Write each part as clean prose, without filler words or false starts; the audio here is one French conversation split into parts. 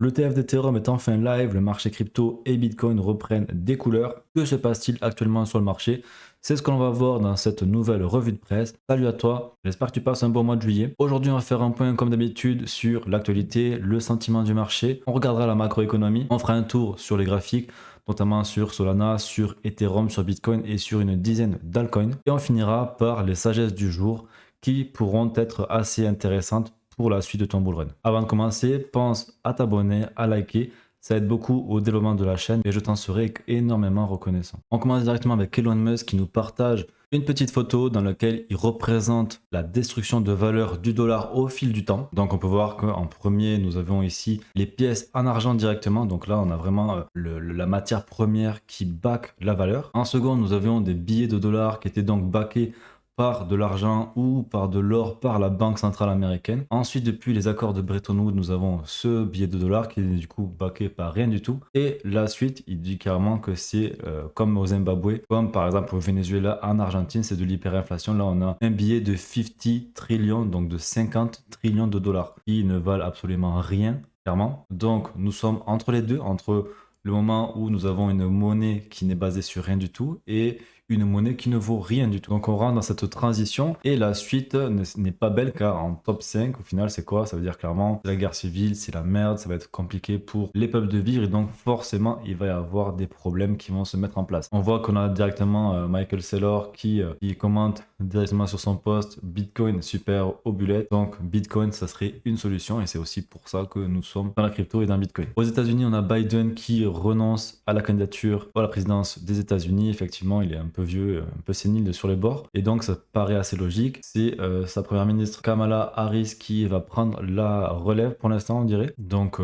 L'ETF d'Ethereum est enfin live, le marché crypto et Bitcoin reprennent des couleurs. Que se passe-t-il actuellement sur le marché? C'est ce que l'on va voir dans cette nouvelle revue de presse. Salut à toi, j'espère que tu passes un bon mois de juillet. Aujourd'hui, on va faire un point comme d'habitude sur l'actualité, le sentiment du marché. On regardera la macroéconomie, on fera un tour sur les graphiques, notamment sur Solana, sur Ethereum, sur Bitcoin et sur une dizaine d'altcoins. Et on finira par les sagesses du jour qui pourront être assez intéressantes pour la suite de ton bull run. Avant de commencer, pense à t'abonner, à liker. Ça aide beaucoup au développement de la chaîne et je t'en serai énormément reconnaissant. On commence directement avec Elon Musk qui nous partage une petite photo dans laquelle il représente la destruction de valeur du dollar au fil du temps. Donc on peut voir qu'en premier, nous avons ici les pièces en argent directement. Donc là, on a vraiment la matière première qui back la valeur. En second, nous avions des billets de dollars qui étaient donc backés par de l'argent ou par de l'or par la Banque centrale américaine. Ensuite, depuis les accords de Bretton Woods, nous avons ce billet de dollar qui est du coup backé par rien du tout. Et la suite, il dit carrément que c'est comme au Zimbabwe, comme par exemple au Venezuela, en Argentine, c'est de l'hyperinflation. Là, on a un billet de 50 trillions, donc de 50 trillions de dollars, qui ne valent absolument rien, clairement. Donc, nous sommes entre les deux, entre le moment où nous avons une monnaie qui n'est basée sur rien du tout et une monnaie qui ne vaut rien du tout. Donc on rentre dans cette transition et la suite n'est pas belle car en top 5 au final c'est quoi? Ça veut dire clairement c'est la guerre civile, c'est la merde, ça va être compliqué pour les peuples de vivre et donc forcément il va y avoir des problèmes qui vont se mettre en place. On voit qu'on a directement Michael Saylor qui commente directement sur son post Bitcoin super au bullet. Donc Bitcoin ça serait une solution et c'est aussi pour ça que nous sommes dans la crypto et dans Bitcoin. Aux États-Unis on a Biden qui renonce à la candidature à la présidence des États-Unis. Effectivement il est un peu vieux, un peu sénile sur les bords. Et donc ça paraît assez logique. C'est sa première ministre Kamala Harris qui va prendre la relève pour l'instant, on dirait. Donc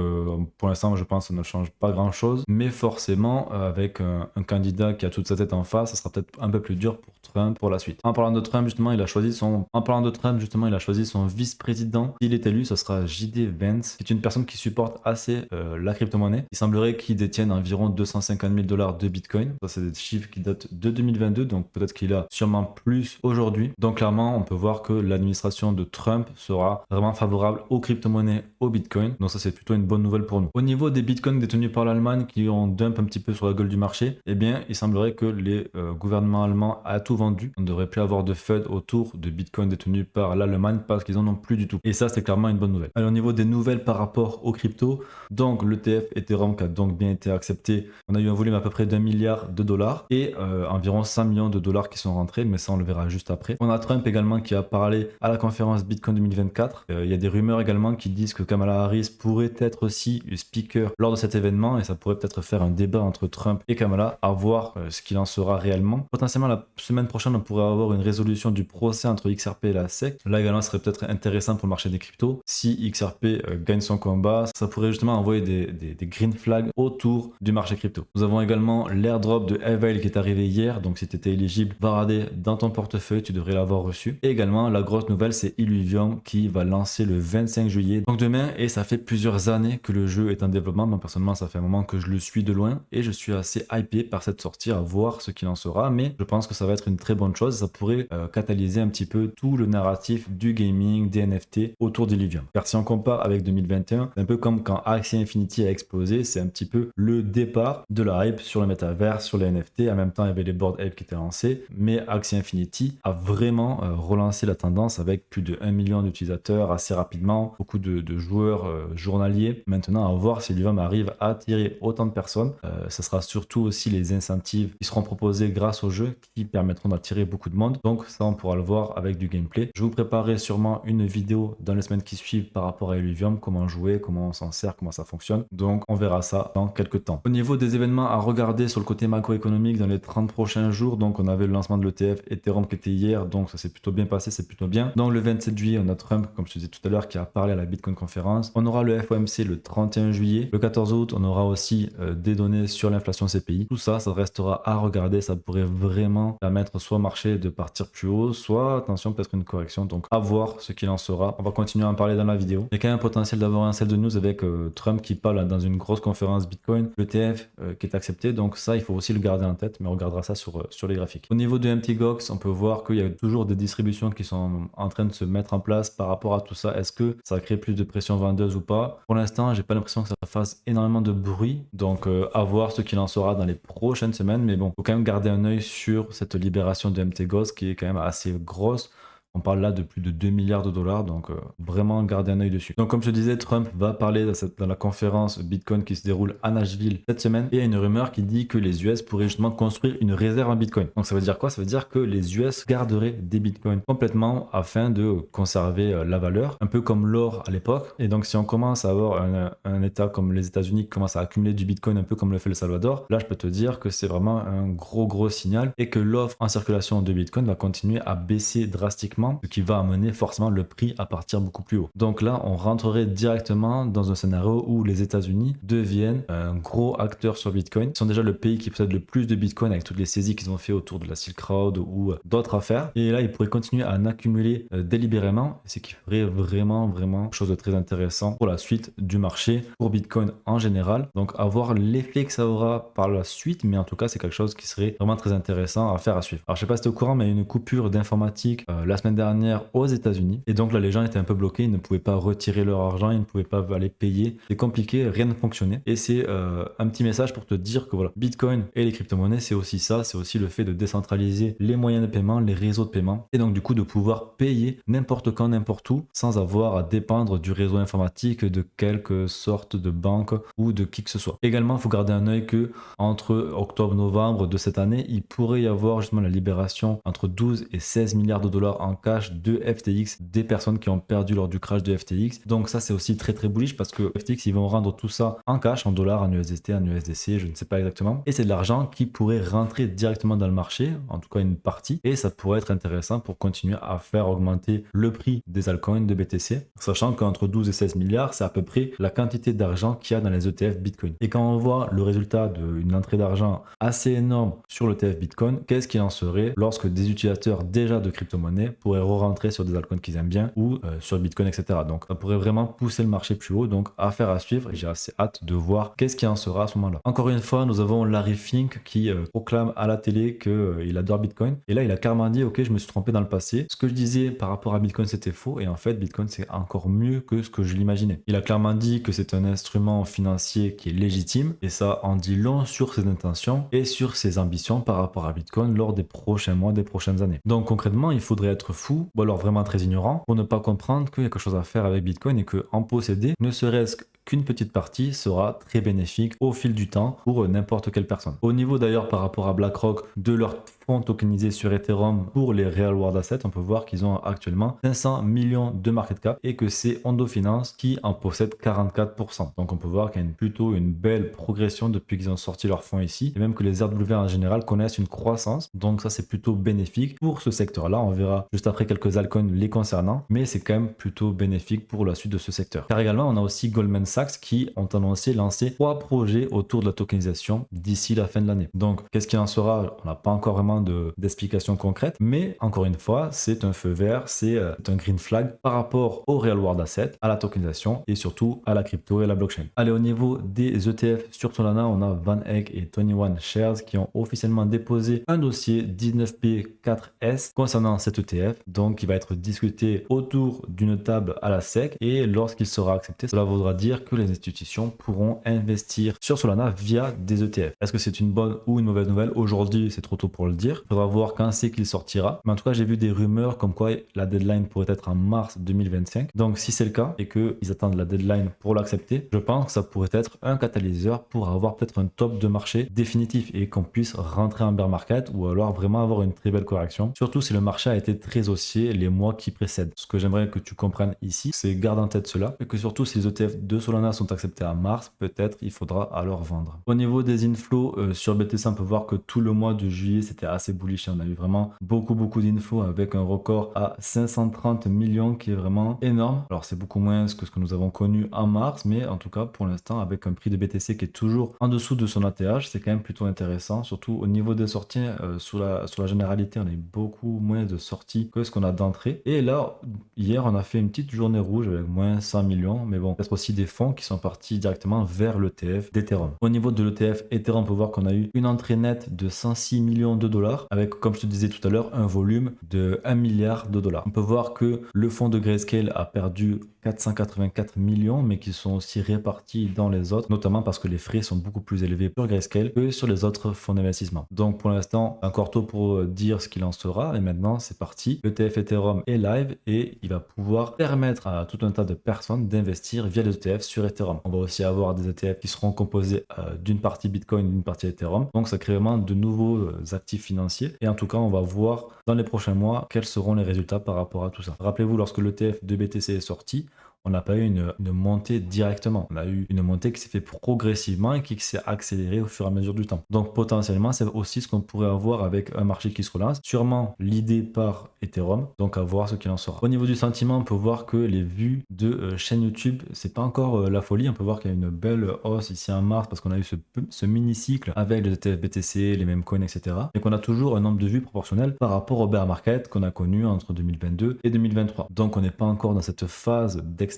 pour l'instant, je pense que ça ne change pas grand-chose. Mais forcément, avec un candidat qui a toute sa tête en face, ça sera peut-être un peu plus dur pour Trump pour la suite. En parlant de Trump, justement, il a choisi son vice-président. S'il est élu, ce sera JD Vance, qui est une personne qui supporte assez la crypto-monnaie. Il semblerait qu'il détienne environ 250 000 $ de Bitcoin. Ça, c'est des chiffres qui datent de 2022. Donc peut-être qu'il a sûrement plus aujourd'hui. Donc clairement, on peut voir que l'administration de Trump sera vraiment favorable aux crypto-monnaies, au Bitcoin. Donc ça, c'est plutôt une bonne nouvelle pour nous. Au niveau des Bitcoins détenus par l'Allemagne qui ont dump un petit peu sur la gueule du marché, eh bien, il semblerait que les gouvernements allemands a tout vendu. On ne devrait plus avoir de FUD autour de Bitcoin détenus par l'Allemagne parce qu'ils en ont plus du tout. Et ça, c'est clairement une bonne nouvelle. Alors, au niveau des nouvelles par rapport aux cryptos, donc l'ETF Ethereum qui a donc bien été accepté, on a eu un volume à peu près d'1 milliard de dollars et environ 100 millions de dollars qui sont rentrés, mais ça on le verra juste après. On a Trump également qui a parlé à la conférence Bitcoin 2024. Il y a des rumeurs également qui disent que Kamala Harris pourrait être aussi speaker lors de cet événement et ça pourrait peut-être faire un débat entre Trump et Kamala, à voir ce qu'il en sera réellement. Potentiellement la semaine prochaine on pourrait avoir une résolution du procès entre XRP et la SEC. Là également ce serait peut-être intéressant pour le marché des cryptos. Si XRP gagne son combat, ça pourrait justement envoyer des green flags autour du marché crypto. Nous avons également l'airdrop de Avail qui est arrivé hier, donc si tu étais éligible, Varadé dans ton portefeuille, tu devrais l'avoir reçu. Et également, la grosse nouvelle, c'est Illuvium qui va lancer le 25 juillet, donc demain, et ça fait plusieurs années que le jeu est en développement. Moi, personnellement, ça fait un moment que je le suis de loin et je suis assez hypé par cette sortie à voir ce qu'il en sera, mais je pense que ça va être une très bonne chose. Ça pourrait catalyser un petit peu tout le narratif du gaming, des NFT autour d'Illuvium. Car si on compare avec 2021, c'est un peu comme quand Axie Infinity a explosé, c'est un petit peu le départ de la hype sur le métavers, sur les NFT. En même temps, il y avait les board ape qui étaient lancés, mais Axie Infinity a vraiment relancé la tendance avec plus de 1 million d'utilisateurs assez rapidement, beaucoup de joueurs journaliers. Maintenant, à voir si Illuvium arrive à attirer autant de personnes. Ça sera surtout aussi les incentives qui seront proposés grâce au jeu qui permettront d'attirer beaucoup de monde. Donc ça, on pourra le voir avec du gameplay. Je vous préparerai sûrement une vidéo dans les semaines qui suivent par rapport à Illuvium, comment jouer, comment on s'en sert, comment ça fonctionne. Donc on verra ça dans quelques temps. Au niveau des événements à regarder sur le côté macroéconomique dans les 30 prochains jours, donc on avait le lancement de l'ETF Ethereum qui était hier, donc ça s'est plutôt bien passé, c'est plutôt bien. Donc le 27 juillet, on a Trump, comme je te disais tout à l'heure, qui a parlé à la Bitcoin Conference. On aura le FOMC le 31 juillet. Le 14 août, on aura aussi des données sur l'inflation CPI. Tout ça, ça restera à regarder, ça pourrait vraiment permettre permettre soit au marché de partir plus haut, soit attention peut-être une correction. Donc à voir ce qu'il en sera. On va continuer à en parler dans la vidéo. Il y a quand même un potentiel d'avoir un sell de news avec Trump qui parle dans une grosse conférence Bitcoin, l'ETF qui est accepté. Donc ça, il faut aussi le garder en tête, mais on regardera ça sur les graphiques. Au niveau de MTGOX, on peut voir qu'il y a toujours des distributions qui sont en train de se mettre en place par rapport à tout ça. Est-ce que ça crée plus de pression vendeuse ou pas? Pour l'instant, j'ai pas l'impression que ça fasse énormément de bruit. Donc à voir ce qu'il en sera dans les prochaines semaines. Mais bon, faut quand même garder un œil sur cette libération de MTGOX qui est quand même assez grosse. On parle là de plus de 2 milliards de dollars, donc vraiment garder un œil dessus. Donc comme je disais, Trump va parler dans la conférence Bitcoin qui se déroule à Nashville cette semaine. Et il y a une rumeur qui dit que les US pourraient justement construire une réserve en Bitcoin. Donc ça veut dire quoi? Ça veut dire que les US garderaient des Bitcoins complètement afin de conserver la valeur, un peu comme l'or à l'époque. Et donc si on commence à avoir un État comme les États-Unis qui commence à accumuler du Bitcoin un peu comme le fait le Salvador, là je peux te dire que c'est vraiment un gros signal et que l'offre en circulation de Bitcoin va continuer à baisser drastiquement, ce qui va amener forcément le prix à partir beaucoup plus haut. Donc là, on rentrerait directement dans un scénario où les États-Unis deviennent un gros acteur sur Bitcoin. Ils sont déjà le pays qui possède le plus de Bitcoin avec toutes les saisies qu'ils ont fait autour de la Silk Road ou d'autres affaires. Et là, ils pourraient continuer à en accumuler délibérément, ce qui ferait vraiment quelque chose de très intéressant pour la suite du marché, pour Bitcoin en général. Donc à voir l'effet que ça aura par la suite, mais en tout cas, c'est quelque chose qui serait vraiment très intéressant à faire à suivre. Alors je sais pas si tu es au courant, mais il y a une coupure d'informatique la semaine dernière aux États-Unis. Et donc là, les gens étaient un peu bloqués, ils ne pouvaient pas retirer leur argent, ils ne pouvaient pas aller payer. C'est compliqué, rien ne fonctionnait. Et c'est un petit message pour te dire que voilà, Bitcoin et les crypto-monnaies, c'est aussi ça, c'est aussi le fait de décentraliser les moyens de paiement, les réseaux de paiement. Et donc du coup, de pouvoir payer n'importe quand, n'importe où, sans avoir à dépendre du réseau informatique, de quelque sorte de banque ou de qui que ce soit. Également, il faut garder un œil que entre octobre-novembre de cette année, il pourrait y avoir justement la libération entre 12 et 16 milliards de dollars en cash de FTX, des personnes qui ont perdu lors du crash de FTX. Donc ça, c'est aussi très bullish parce que FTX, ils vont rendre tout ça en cash, en dollars, en USDT, en USDC, je ne sais pas exactement. Et c'est de l'argent qui pourrait rentrer directement dans le marché, en tout cas une partie, et ça pourrait être intéressant pour continuer à faire augmenter le prix des altcoins de BTC, sachant qu'entre 12 et 16 milliards, c'est à peu près la quantité d'argent qu'il y a dans les ETF Bitcoin. Et quand on voit le résultat d'une entrée d'argent assez énorme sur l'ETF Bitcoin, qu'est-ce qu'il en serait lorsque des utilisateurs déjà de crypto-monnaie pourraient re-rentrer sur des altcoins qu'ils aiment bien ou sur Bitcoin, etc. Donc ça pourrait vraiment pousser le marché plus haut, donc affaire à suivre, et j'ai assez hâte de voir qu'est-ce qu'il en sera à ce moment-là. Encore une fois, nous avons Larry Fink qui proclame à la télé qu'il adore Bitcoin, et là il a carrément dit ok, je me suis trompé dans le passé, ce que je disais par rapport à Bitcoin c'était faux, et en fait Bitcoin c'est encore mieux que ce que je l'imaginais. Il a clairement dit que c'est un instrument financier qui est légitime, et ça en dit long sur ses intentions et sur ses ambitions par rapport à Bitcoin lors des prochains mois, des prochaines années. Donc concrètement, il faudrait être fou, ou alors vraiment très ignorant, pour ne pas comprendre qu'il y a quelque chose à faire avec Bitcoin et qu'en posséder, ne serait-ce qu'une petite partie sera très bénéfique au fil du temps pour n'importe quelle personne. Au niveau d'ailleurs par rapport à BlackRock, de leur fonds tokenisés sur Ethereum pour les Real World Assets, on peut voir qu'ils ont actuellement 500 millions de market cap et que c'est Ondo Finance qui en possède 44%. Donc on peut voir qu'il y a plutôt une belle progression depuis qu'ils ont sorti leurs fonds ici, et même que les RW en général connaissent une croissance, donc ça c'est plutôt bénéfique pour ce secteur-là. On verra juste après quelques altcoins les concernant, mais c'est quand même plutôt bénéfique pour la suite de ce secteur. Car également on a aussi Goldman Sachs qui ont annoncé lancer 3 projets autour de la tokenisation d'ici la fin de l'année. Donc qu'est-ce qu'il en sera? On n'a pas encore vraiment d'explications concrètes, mais encore une fois, c'est un feu vert, c'est un green flag par rapport au Real World Asset, à la tokenisation et surtout à la crypto et à la blockchain. Allez, au niveau des ETF sur Solana, on a Van Eck et 21 Shares qui ont officiellement déposé un dossier 19P4S concernant cet ETF, donc qui va être discuté autour d'une table à la SEC, et lorsqu'il sera accepté, cela voudra dire que les institutions pourront investir sur Solana via des ETF. Est-ce que c'est une bonne ou une mauvaise nouvelle? Aujourd'hui, c'est trop tôt pour le dire. Il faudra voir quand c'est qu'il sortira. Mais en tout cas, j'ai vu des rumeurs comme quoi la deadline pourrait être en mars 2025. Donc si c'est le cas et qu'ils attendent la deadline pour l'accepter, je pense que ça pourrait être un catalyseur pour avoir peut-être un top de marché définitif et qu'on puisse rentrer en bear market ou alors vraiment avoir une très belle correction. Surtout si le marché a été très haussier les mois qui précèdent. Ce que j'aimerais que tu comprennes ici, c'est garde en tête cela et que surtout si les ETF de Solana Solana sont acceptés en mars, peut-être il faudra alors vendre. Au niveau des inflows sur BTC, on peut voir que tout le mois de juillet c'était assez bullish. On a eu vraiment beaucoup d'infos avec un record à 530 millions qui est vraiment énorme. Alors c'est beaucoup moins que ce que nous avons connu en mars, mais en tout cas pour l'instant avec un prix de BTC qui est toujours en dessous de son ATH, c'est quand même plutôt intéressant. Surtout au niveau des sorties, sur la généralité, on a eu beaucoup moins de sorties que ce qu'on a d'entrée. Et là, hier, on a fait une petite journée rouge avec moins 100 millions, mais bon, peut-être aussi des fonds qui sont partis directement vers l'ETF d'Ethereum. Au niveau de l'ETF Ethereum, on peut voir qu'on a eu une entrée nette de 106 millions de dollars avec, comme je te disais tout à l'heure, un volume de 1 milliard de dollars. On peut voir que le fonds de Grayscale a perdu 484 millions, mais qui sont aussi répartis dans les autres, notamment parce que les frais sont beaucoup plus élevés sur Grayscale que sur les autres fonds d'investissement. Donc pour l'instant, encore tôt pour dire ce qu'il en sera, et maintenant c'est parti. L'ETF Ethereum est live et il va pouvoir permettre à tout un tas de personnes d'investir via les ETF sur Ethereum. On va aussi avoir des ETF qui seront composés d'une partie Bitcoin, d'une partie Ethereum. Donc ça crée vraiment de nouveaux actifs financiers. Et en tout cas, on va voir dans les prochains mois quels seront les résultats par rapport à tout ça. Rappelez-vous, lorsque l'ETF de BTC est sorti, on n'a pas eu une montée directement. On a eu une montée qui s'est fait progressivement et qui s'est accélérée au fur et à mesure du temps. Donc potentiellement, c'est aussi ce qu'on pourrait avoir avec un marché qui se relance. Sûrement l'idée par Ethereum, donc à voir ce qu'il en sera. Au niveau du sentiment, on peut voir que les vues de chaîne YouTube, c'est pas encore la folie. On peut voir qu'il y a une belle hausse ici en mars parce qu'on a eu ce mini-cycle avec les ETF BTC, les mêmes coins, etc. Et qu'on a toujours un nombre de vues proportionnel par rapport au bear market qu'on a connu entre 2022 et 2023. Donc on n'est pas encore dans cette phase d'expansion.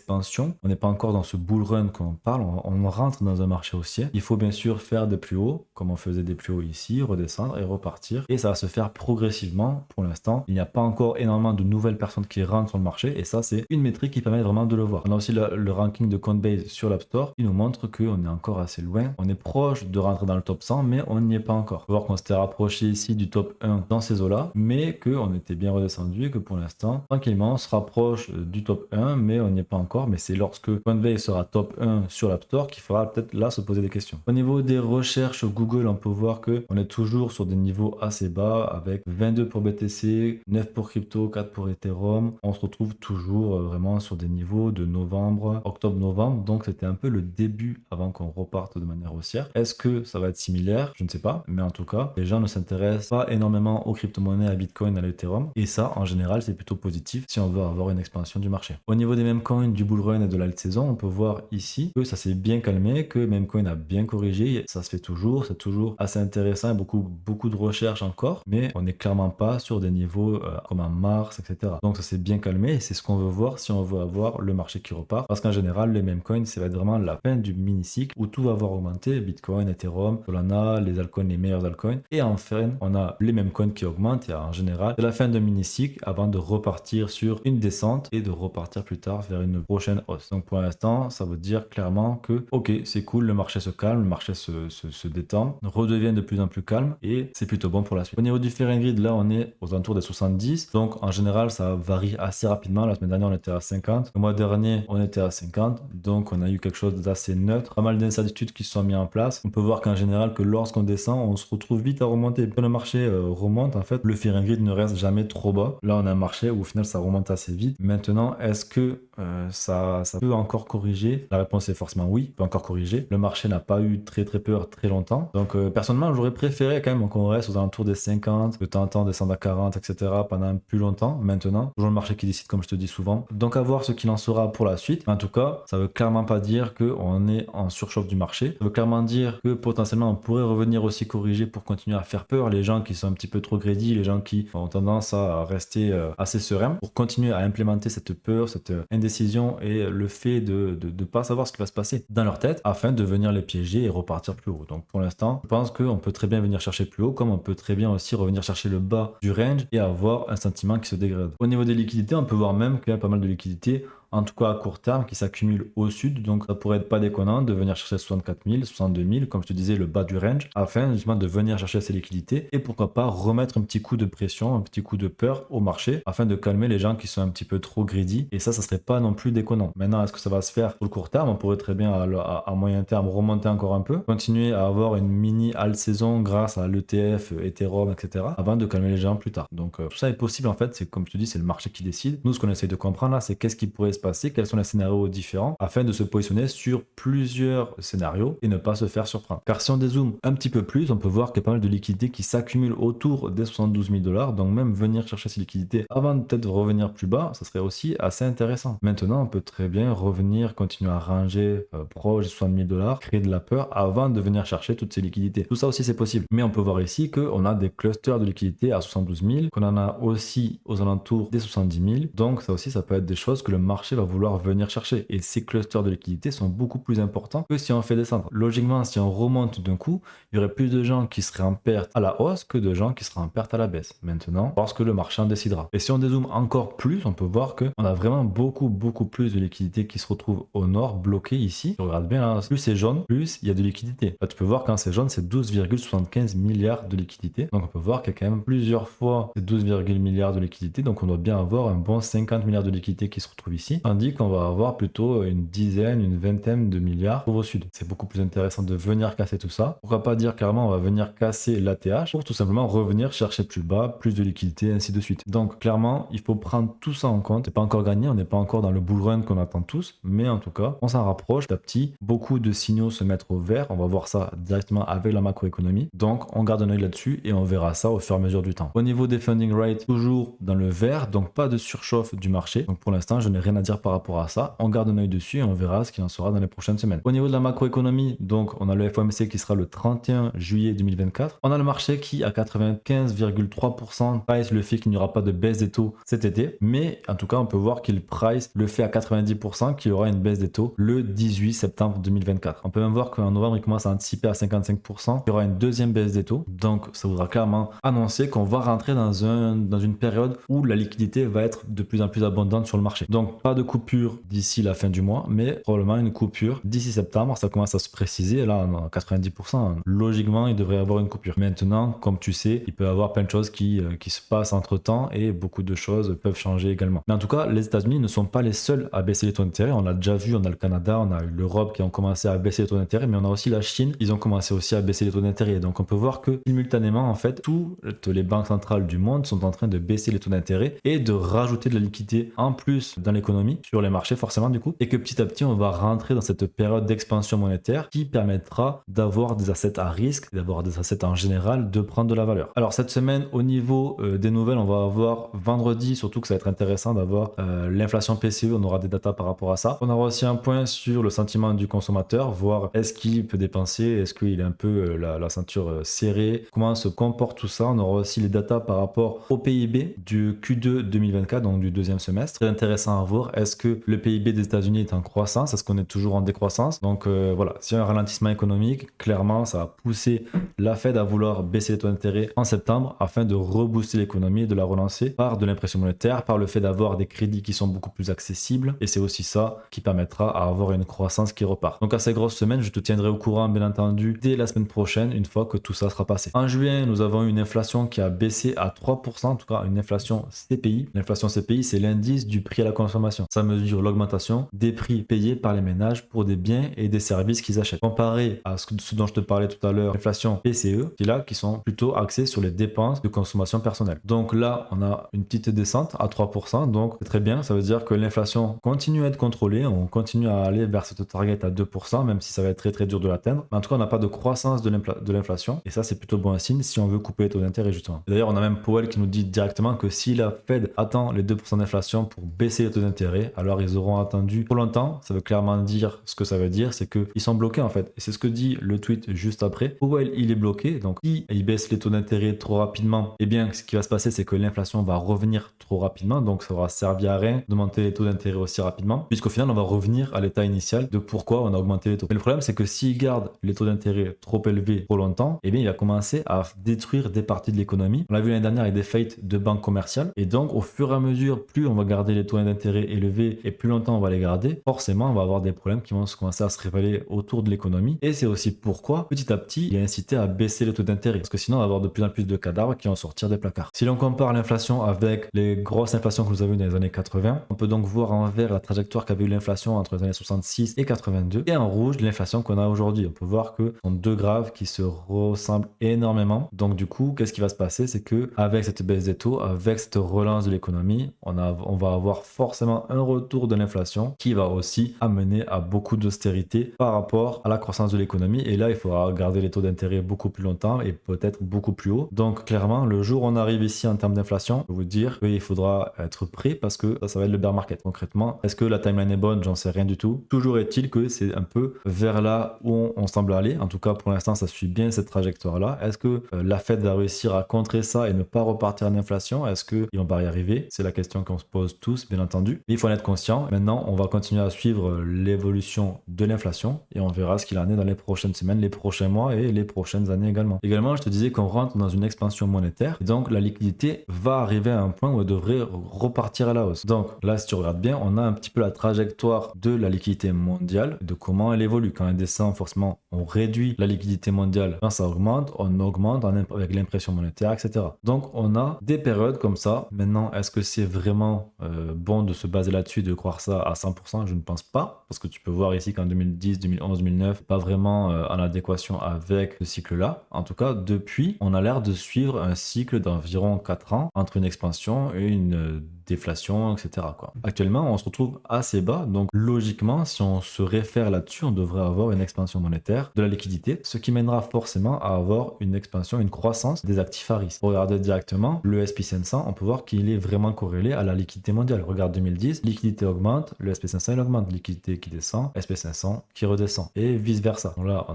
On n'est pas encore dans ce bull run qu'on parle, on rentre dans un marché haussier. Il faut bien sûr faire des plus hauts, comme on faisait des plus hauts ici, redescendre et repartir. Et ça va se faire progressivement pour l'instant. Il n'y a pas encore énormément de nouvelles personnes qui rentrent sur le marché et ça c'est une métrique qui permet vraiment de le voir. On a aussi le ranking de Coinbase sur l'App Store qui nous montre qu'on est encore assez loin. On est proche de rentrer dans le top 100 mais on n'y est pas encore. On peut voir qu'on s'était rapproché ici du top 1 dans ces eaux-là, mais qu'on était bien redescendu et que pour l'instant, tranquillement, on se rapproche du top 1 mais on n'y est pas encore, mais c'est lorsque Coinbase sera top 1 sur l'App Store qu'il faudra peut-être là se poser des questions. Au niveau des recherches Google, on peut voir que on est toujours sur des niveaux assez bas avec 22 pour BTC, 9 pour crypto, 4 pour Ethereum. On se retrouve toujours vraiment sur des niveaux de novembre, octobre-novembre, donc c'était un peu le début avant qu'on reparte de manière haussière. Est-ce que ça va être similaire? Je ne sais pas, mais en tout cas, les gens ne s'intéressent pas énormément aux crypto-monnaies, à Bitcoin, à l'Ethereum, et ça, en général, c'est plutôt positif si on veut avoir une expansion du marché. Au niveau des mêmes coins, du bull run et de l'alt saison, on peut voir ici que ça s'est bien calmé, que Memecoin a bien corrigé, ça se fait toujours, c'est toujours assez intéressant, beaucoup de recherches encore, mais on n'est clairement pas sur des niveaux comme en mars, etc. Donc ça s'est bien calmé et c'est ce qu'on veut voir si on veut avoir le marché qui repart, parce qu'en général, les Memecoins, ça va être vraiment la fin du mini-cycle où tout va avoir augmenté, Bitcoin, Ethereum, Solana, les altcoins, les meilleurs altcoins, et enfin, on a les Memecoins qui augmentent et en général, c'est la fin de mini-cycle avant de repartir sur une descente et de repartir plus tard vers une prochaine hausse. Donc pour l'instant, ça veut dire clairement que ok, c'est cool, le marché se calme, le marché se détend, redevient de plus en plus calme et c'est plutôt bon pour la suite. Au niveau du Fear and Greed, là on est aux alentours des 70, donc en général ça varie assez rapidement. La semaine dernière on était à 50, le mois dernier on était à 50, donc on a eu quelque chose d'assez neutre, pas mal d'incertitudes qui se sont mis en place. On peut voir qu'en général que lorsqu'on descend, on se retrouve vite à remonter. Quand le marché remonte, en fait, le Fear and Greed ne reste jamais trop bas. Là on a un marché où au final ça remonte assez vite. Maintenant, est-ce que ça peut encore corriger? La réponse est forcément oui, peut encore corriger. Le marché n'a pas eu très peur très longtemps. Donc personnellement, j'aurais préféré quand même qu'on reste aux alentours des 50, de temps en temps descendre à 40, etc. pendant plus longtemps. Maintenant, toujours le marché qui décide comme je te dis souvent. Donc à voir ce qu'il en sera pour la suite. En tout cas, ça veut clairement pas dire qu'on est en surchauffe du marché. Ça veut clairement dire que potentiellement on pourrait revenir aussi corriger pour continuer à faire peur les gens qui sont un petit peu trop greedy, les gens qui ont tendance à rester assez sereins pour continuer à implémenter cette peur, cette indécision et le fait de ne pas savoir ce qui va se passer dans leur tête afin de venir les piéger et repartir plus haut. Donc pour l'instant, je pense qu'on peut très bien venir chercher plus haut, comme on peut très bien aussi revenir chercher le bas du range et avoir un sentiment qui se dégrade. Au niveau des liquidités, on peut voir même qu'il y a pas mal de liquidités, en tout cas à court terme, qui s'accumulent au sud. Donc ça pourrait être pas déconnant de venir chercher 64 000, 62 000, comme je te disais, le bas du range, afin justement de venir chercher ces liquidités et pourquoi pas remettre un petit coup de pression, un petit coup de peur au marché, afin de calmer les gens qui sont un petit peu trop greedy. Et ça serait pas non plus déconnant. Maintenant, est-ce que ça va se faire sur le court terme? On pourrait très bien à moyen terme remonter encore un peu, continuer à avoir une mini alt saison grâce à l'ETF, Ethereum, etc. avant de calmer les gens plus tard. Donc tout ça est possible en fait, c'est comme je te dis, c'est le marché qui décide. Nous, ce qu'on essaie de comprendre là, c'est qu'est-ce qui pourrait se se passer, quels sont les scénarios différents, afin de se positionner sur plusieurs scénarios et ne pas se faire surprendre. Car si on dézoome un petit peu plus, on peut voir qu'il y a pas mal de liquidités qui s'accumulent autour des 72 000 $, donc même venir chercher ces liquidités avant de peut-être revenir plus bas, ça serait aussi assez intéressant. Maintenant, on peut très bien revenir, continuer à ranger proche des 60 000 $, créer de la peur avant de venir chercher toutes ces liquidités. Tout ça aussi c'est possible. Mais on peut voir ici qu'on a des clusters de liquidités à 72 000, qu'on en a aussi aux alentours des 70 000. Donc ça aussi, ça peut être des choses que le marché va vouloir venir chercher. Et ces clusters de liquidités sont beaucoup plus importants que si on fait descendre. Logiquement, si on remonte d'un coup, il y aurait plus de gens qui seraient en perte à la hausse que de gens qui seraient en perte à la baisse. Maintenant, parce que le marché en décidera. Et si on dézoome encore plus, on peut voir qu'on a vraiment beaucoup plus de liquidités qui se retrouvent au nord, bloquées ici. Tu regardes bien là, plus c'est jaune, plus il y a de liquidités. Là, tu peux voir quand c'est jaune, c'est 12,75 milliards de liquidités. Donc on peut voir qu'il y a quand même plusieurs fois ces 12, milliards de liquidités. Donc on doit bien avoir un bon 50 milliards de liquidités qui se retrouvent ici. Tandis qu'on va avoir plutôt une dizaine, une vingtaine de milliards au sud. C'est beaucoup plus intéressant de venir casser tout ça. Pourquoi pas dire carrément on va venir casser l'ATH pour tout simplement revenir chercher plus bas, plus de liquidités, ainsi de suite. Donc clairement, il faut prendre tout ça en compte. C'est pas encore gagné, on n'est pas encore dans le bull run qu'on attend tous, mais en tout cas, on s'en rapproche petit à petit. Beaucoup de signaux se mettre au vert. On va voir ça directement avec la macroéconomie. Donc on garde un œil là-dessus et on verra ça au fur et à mesure du temps. Au niveau des funding rates, toujours dans le vert, donc pas de surchauffe du marché. Donc pour l'instant, je n'ai rien à dire par rapport à ça. On garde un œil dessus et on verra ce qu'il en sera dans les prochaines semaines. Au niveau de la macroéconomie, donc on a le FOMC qui sera le 31 juillet 2024. On a le marché qui à 95,3% price le fait qu'il n'y aura pas de baisse des taux cet été, mais en tout cas on peut voir qu'il price le fait à 90% qu'il y aura une baisse des taux le 18 septembre 2024. On peut même voir qu'en novembre il commence à anticiper à 55% qu'il y aura une deuxième baisse des taux, donc ça voudra clairement annoncer qu'on va rentrer dans une période où la liquidité va être de plus en plus abondante sur le marché. Donc pas de coupure d'ici la fin du mois, mais probablement une coupure d'ici septembre. Ça commence à se préciser, là on a 90%, logiquement il devrait y avoir une coupure. Maintenant, comme tu sais, il peut y avoir plein de choses qui se passent entre temps et beaucoup de choses peuvent changer également. Mais en tout cas, les États-Unis ne sont pas les seuls à baisser les taux d'intérêt. On l'a déjà vu, on a le Canada, on a l'Europe qui ont commencé à baisser les taux d'intérêt, mais on a aussi la Chine, ils ont commencé aussi à baisser les taux d'intérêt. Donc on peut voir que simultanément, en fait, toutes les banques centrales du monde sont en train de baisser les taux d'intérêt et de rajouter de la liquidité en plus dans l'économie, sur les marchés forcément du coup, et que petit à petit on va rentrer dans cette période d'expansion monétaire qui permettra d'avoir des assets à risque, d'avoir des assets en général, de prendre de la valeur. Alors cette semaine, au niveau des nouvelles, on va avoir vendredi, surtout que ça va être intéressant d'avoir l'inflation PCE, on aura des datas par rapport à ça. On aura aussi un point sur le sentiment du consommateur, voir est-ce qu'il peut dépenser, est-ce qu'il est un peu la ceinture serrée, comment se comporte tout ça. On aura aussi les datas par rapport au PIB du Q2 2024, donc du deuxième semestre. Très intéressant à voir, est-ce que le PIB des États-Unis est en croissance, est-ce qu'on est toujours en décroissance. Donc voilà, si un ralentissement économique, clairement ça va pousser la Fed à vouloir baisser les taux d'intérêt en septembre afin de rebooster l'économie et de la relancer par de l'impression monétaire, par le fait d'avoir des crédits qui sont beaucoup plus accessibles, et c'est aussi ça qui permettra à avoir une croissance qui repart. Donc à ces grosses semaines, je te tiendrai au courant bien entendu dès la semaine prochaine, une fois que tout ça sera passé. En juin, nous avons eu une inflation qui a baissé à 3%, en tout cas une inflation CPI. L'inflation CPI, c'est l'indice du prix à la consommation. Ça mesure l'augmentation des prix payés par les ménages pour des biens et des services qu'ils achètent. Comparé à ce dont je te parlais tout à l'heure, l'inflation PCE, qui sont plutôt axés sur les dépenses de consommation personnelle. Donc là, on a une petite descente à 3%, donc c'est très bien. Ça veut dire que l'inflation continue à être contrôlée, on continue à aller vers cette target à 2%, même si ça va être très dur de l'atteindre. Mais en tout cas, on n'a pas de croissance de l'inflation, et ça, c'est plutôt bon signe si on veut couper les taux d'intérêt, justement. D'ailleurs, on a même Powell qui nous dit directement que si la Fed attend les 2% d'inflation pour baisser les taux d'intérêt, alors ils auront attendu trop longtemps. Ça veut clairement dire ce que ça veut dire, c'est qu'ils sont bloqués en fait. Et c'est ce que dit le tweet juste après. Powell, il est bloqué, donc si il baisse les taux d'intérêt trop rapidement, eh bien, ce qui va se passer, c'est que l'inflation va revenir trop rapidement, donc ça aura servi à rien de monter les taux d'intérêt aussi rapidement, puisqu'au final, on va revenir à l'état initial de pourquoi on a augmenté les taux. Mais le problème, c'est que s'il garde les taux d'intérêt trop élevés trop longtemps, eh bien, il va commencer à détruire des parties de l'économie. On l'a vu l'année dernière avec des faillites de banques commerciales, et donc au fur et à mesure, plus on va garder les taux d'intérêt élevés et plus longtemps on va les garder, forcément, on va avoir des problèmes qui vont commencer à se révéler autour de l'économie. Et c'est aussi pourquoi, petit à petit, il est incité à baisser les taux d'intérêt, parce que sinon, on va avoir de plus en plus de cadavres qui vont sortir des placards. Si l'on compare l'inflation avec les grosses inflations que nous avons eues dans les années 80, on peut donc voir en vert la trajectoire qu'avait eu l'inflation entre les années 66 et 82, et en rouge l'inflation qu'on a aujourd'hui. On peut voir que ce sont deux graphes qui se ressemblent énormément. Donc du coup, qu'est-ce qui va se passer? C'est que avec cette baisse des taux, avec cette relance de l'économie, on va avoir forcément un retour de l'inflation qui va aussi amener à beaucoup d'austérité par rapport à la croissance de l'économie. Et là, il faudra garder les taux d'intérêt beaucoup plus longtemps et peut-être beaucoup plus haut. Donc clairement, le jour où on arrive ici en termes d'inflation, je peux vous dire qu'il faudra être prêt parce que ça va être le bear market. Concrètement, est-ce que la timeline est bonne? J'en sais rien du tout. Toujours est-il que c'est un peu vers là où on semble aller. En tout cas, pour l'instant, ça suit bien cette trajectoire-là. Est-ce que la Fed va réussir à contrer ça et ne pas repartir en inflation? Est-ce qu'ils vont pas y arriver? C'est la question qu'on se pose tous, bien entendu. Mais il faut en être conscient. Maintenant, on va continuer à suivre l'évolution de l'inflation et on verra ce qu'il en est dans les prochaines semaines, les prochains mois et les prochaines années également. Également, je te disais qu'on rentre dans une expansion monétaire et donc la liquidité va arriver à un point où elle devrait repartir à la hausse. Donc là, si tu regardes bien, on a un petit peu la trajectoire de la liquidité mondiale, de comment elle évolue. Quand elle descend, forcément, on réduit la liquidité mondiale. Quand ça augmente, on augmente avec l'impression monétaire, etc. Donc on a des périodes comme ça. Maintenant, est-ce que c'est vraiment bon de se baser là-dessus, de croire ça à 100%? Je ne pense pas, parce que tu peux voir ici qu'en 2010, 2011, 2009, pas vraiment en adéquation avec ce cycle-là. En tout cas, depuis, on a l'air de suivre un cycle d'environ 4 ans entre une expansion et une déflation, etc. quoi. Actuellement, on se retrouve assez bas, donc logiquement, si on se réfère là-dessus, on devrait avoir une expansion monétaire de la liquidité, ce qui mènera forcément à avoir une expansion, une croissance des actifs à risque. Pour regarder directement le SP500, on peut voir qu'il est vraiment corrélé à la liquidité mondiale. Regarde 2010, liquidité augmente, le SP500 il augmente, liquidité qui descend, SP500 qui redescend, et vice versa. Donc là,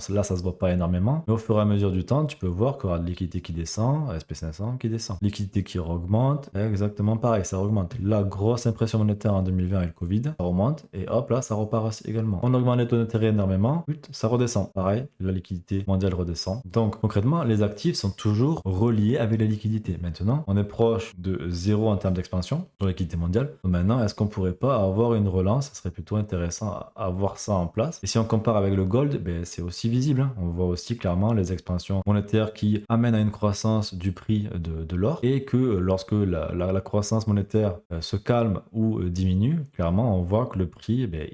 là, ça se voit pas énormément, mais au fur et à mesure du temps, tu peux voir qu'il y aura de liquidité qui descend, SP500 qui descend, liquidité qui augmente, exactement pareil, ça augmente. La grosse impression monétaire en 2020 avec le Covid, ça remonte, et hop là, ça repart également. On augmente les taux d'intérêt énormément, ça redescend. Pareil, la liquidité mondiale redescend. Donc concrètement, les actifs sont toujours reliés avec la liquidité. Maintenant, on est proche de zéro en termes d'expansion sur la liquidité mondiale. Donc maintenant, est-ce qu'on pourrait pas avoir une relance? Ça serait plutôt intéressant à avoir ça en place. Et si on compare avec le gold, ben, c'est aussi visible, hein. On voit aussi clairement les expansions monétaires qui amènent à une croissance du prix de l'or, et que lorsque la croissance monétaire se calme ou diminue, clairement on voit que le prix ben,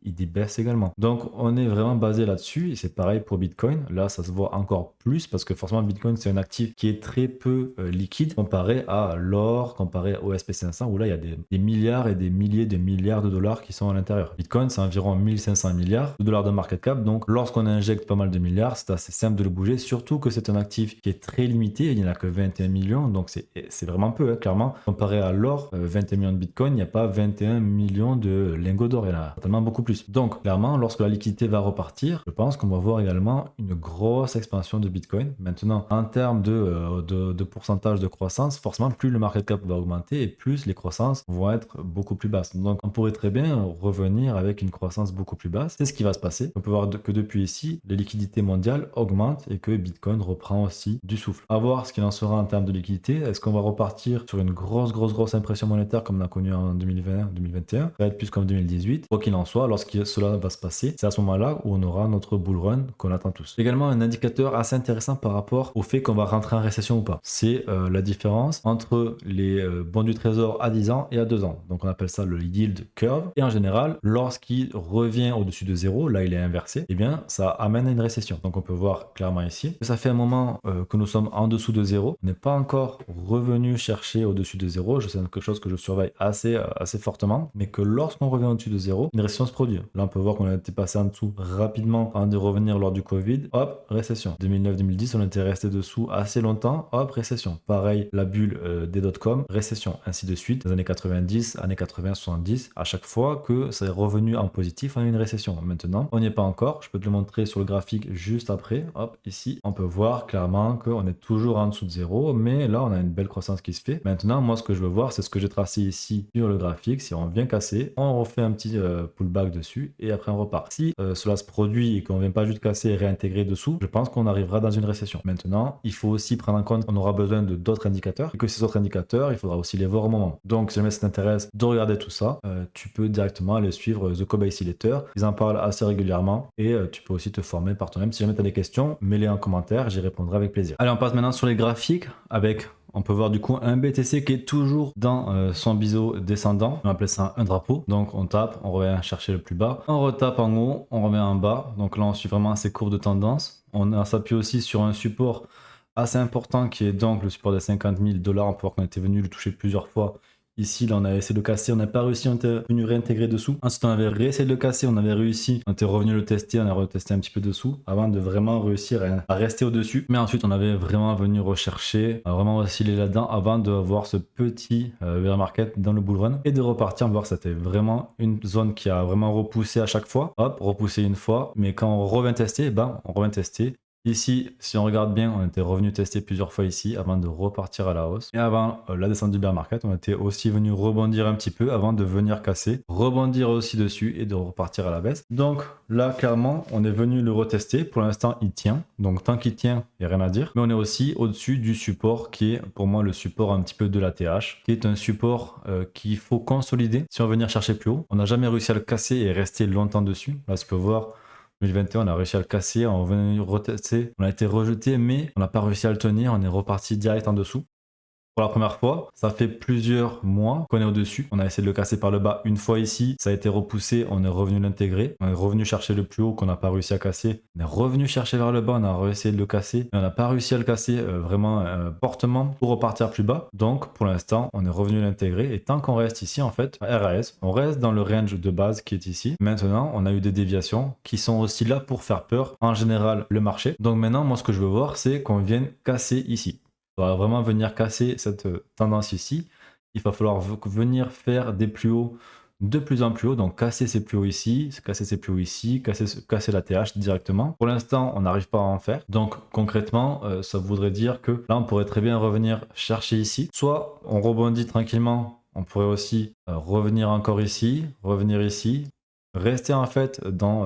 il baisse également. Donc on est vraiment basé là-dessus, et c'est pareil pour Bitcoin. Là ça se voit encore plus parce que forcément Bitcoin c'est un actif qui est très peu liquide comparé à l'or, comparé au SP500 où là il y a des milliards et des milliers de milliards de dollars qui sont à l'intérieur. Bitcoin c'est environ 1500 milliards de dollars de market cap, donc lorsqu'on injecte pas mal de milliards, c'est assez simple de le bouger, surtout que c'est un actif qui est très limité, il n'y en a que 21 millions, donc c'est vraiment peu, hein, clairement. Comparé à l'or, 21 millions de Bitcoin, il n'y a pas 21 millions de lingots d'or, il y en a tellement beaucoup plus. Donc clairement, lorsque la liquidité va repartir, je pense qu'on va voir également une grosse expansion de Bitcoin. Maintenant, en termes de pourcentage de croissance, forcément, plus le market cap va augmenter et plus les croissances vont être beaucoup plus basses. Donc on pourrait très bien revenir avec une croissance beaucoup plus basse. C'est ce qui va se passer. On peut voir que depuis ici, les liquidités mondiales augmentent et que Bitcoin reprend aussi du souffle. À voir ce qu'il en sera en termes de liquidité. Est-ce qu'on va repartir sur une grosse impression monétaire comme on a connu en 2020, 2021? Ça va être plus comme 2018. Quoi qu'il en soit, lorsque cela va se passer, c'est à ce moment-là où on aura notre bull run qu'on attend tous. Également, un indicateur assez intéressant par rapport au fait qu'on va rentrer en récession ou pas. C'est la différence entre les bons du trésor à 10 ans et à 2 ans. Donc on appelle ça le yield curve. Et en général, lorsqu'il revient au-dessus de zéro, là il est inversé, eh bien ça amène à une récession. Donc on peut voir clairement ici que ça fait un moment que nous sommes en dessous de zéro. On n'est pas encore revenu chercher au-dessus de zéro. C'est quelque chose que je surveille assez fortement, mais que lorsqu'on revient au-dessus de zéro, une récession se produit. Là on peut voir qu'on a été passé en dessous rapidement avant de revenir lors du Covid. Hop, récession. 2009-2010, on était resté dessous assez longtemps. Hop, récession. Pareil, la bulle des dot-com, récession, ainsi de suite. Les années 90, années 80, 70, à chaque fois que c'est revenu en positif, on a eu une récession. Maintenant, on n'y est pas encore. Je peux te le montrer sur le graphique juste après. Hop, ici, on peut voir clairement qu'on est toujours en dessous de zéro, mais là, on a une belle croissance qui se fait. Maintenant, moi, ce que je veux voir, c'est ce que j'ai tracé ici sur le graphique. Si on vient casser, on refait un petit pullback dessus et après on repart. Si cela se produit et qu'on vient pas juste casser et réintégrer dessous, je pense qu'on arrivera dans une récession. Maintenant, il faut aussi prendre en compte qu'on aura besoin de d'autres indicateurs et que ces autres indicateurs, il faudra aussi les voir au moment. Donc, si jamais ça t'intéresse de regarder tout ça, tu peux directement aller suivre The Kobayashi Letter. Ils en parlent assez régulièrement et tu peux aussi te former par toi-même. Si jamais tu as des questions, mets-les en commentaire, j'y répondrai avec plaisir. Allez, on passe maintenant sur les graphiques avec... On peut voir du coup un BTC qui est toujours dans son biseau descendant. On appelle ça un drapeau. Donc on tape, on revient chercher le plus bas. On retape en haut, on remet en bas. Donc là on suit vraiment ces courbes de tendance. On s'appuie aussi sur un support assez important qui est donc le support des 50 000 $. On peut voir qu'on était venu le toucher plusieurs fois Ici, là, on a essayé de le casser, on n'a pas réussi, on était venu réintégrer dessous. Ensuite, on avait réessayé de le casser, on avait réussi, on était revenu le tester, on a retesté un petit peu dessous avant de vraiment réussir à rester au-dessus. Mais ensuite, on avait vraiment venu rechercher, vraiment osciller là-dedans avant de voir ce petit bear market dans le bull run et de repartir. On va voir, c'était vraiment une zone qui a vraiment repoussé à chaque fois. Hop, repoussé une fois. Mais quand on revient tester, ben, on revient tester. Ici, si on regarde bien, on était revenu tester plusieurs fois ici avant de repartir à la hausse. Et avant la descente du bear market, on était aussi venu rebondir un petit peu avant de venir casser, rebondir aussi dessus et de repartir à la baisse. Donc là, clairement, on est venu le retester. Pour l'instant, il tient. Donc tant qu'il tient, il n'y a rien à dire. Mais on est aussi au-dessus du support qui est pour moi le support un petit peu de la TH, qui est un support qu'il faut consolider si on veut venir chercher plus haut. On n'a jamais réussi à le casser et rester longtemps dessus. Là, tu peux voir. 2021, on a réussi à le casser, on est venu retester, on a été rejeté, mais on n'a pas réussi à le tenir, on est reparti direct en dessous. Pour la première fois, ça fait plusieurs mois qu'on est au-dessus. On a essayé de le casser par le bas une fois ici, ça a été repoussé, on est revenu l'intégrer. On est revenu chercher le plus haut qu'on n'a pas réussi à casser. On est revenu chercher vers le bas, on a réussi de le casser, mais on n'a pas réussi à le casser vraiment fortement pour repartir plus bas. Donc pour l'instant, on est revenu l'intégrer et tant qu'on reste ici en fait, RAS, on reste dans le range de base qui est ici. Maintenant, on a eu des déviations qui sont aussi là pour faire peur en général le marché. Donc maintenant, moi ce que je veux voir, c'est qu'on vienne casser ici. On va vraiment venir casser cette tendance ici. Il va falloir venir faire des plus hauts de plus en plus haut, donc casser ces plus hauts ici, casser ces plus hauts ici, casser la TH directement. Pour l'instant, on n'arrive pas à en faire. Donc concrètement, ça voudrait dire que là, on pourrait très bien revenir chercher ici. Soit on rebondit tranquillement, on pourrait aussi revenir encore ici, revenir ici, rester en fait dans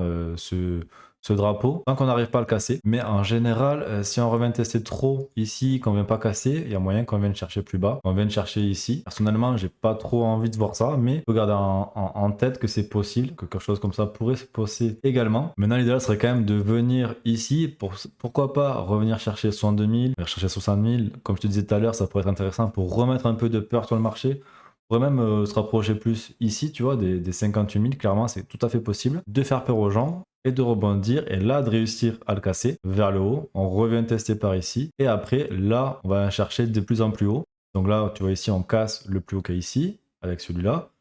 ce drapeau tant qu'on n'arrive pas à le casser. Mais en général, si on revient tester trop ici, qu'on ne vient pas casser, il y a moyen qu'on vienne chercher plus bas, qu'on vienne chercher ici. Personnellement, j'ai pas trop envie de voir ça, mais il faut garder en tête que c'est possible, que quelque chose comme ça pourrait se passer également. Maintenant, l'idéal serait quand même de venir ici, pourquoi pas revenir chercher 62 000, chercher 60 000. Comme je te disais tout à l'heure, ça pourrait être intéressant pour remettre un peu de peur sur le marché. On pourrait même se rapprocher plus ici, tu vois, des 58 000, clairement, c'est tout à fait possible de faire peur aux gens et de rebondir et là de réussir à le casser vers le haut. On revient tester par ici et après là on va chercher de plus en plus haut. Donc là tu vois ici on casse le plus haut qu'il y a ici avec celui-là.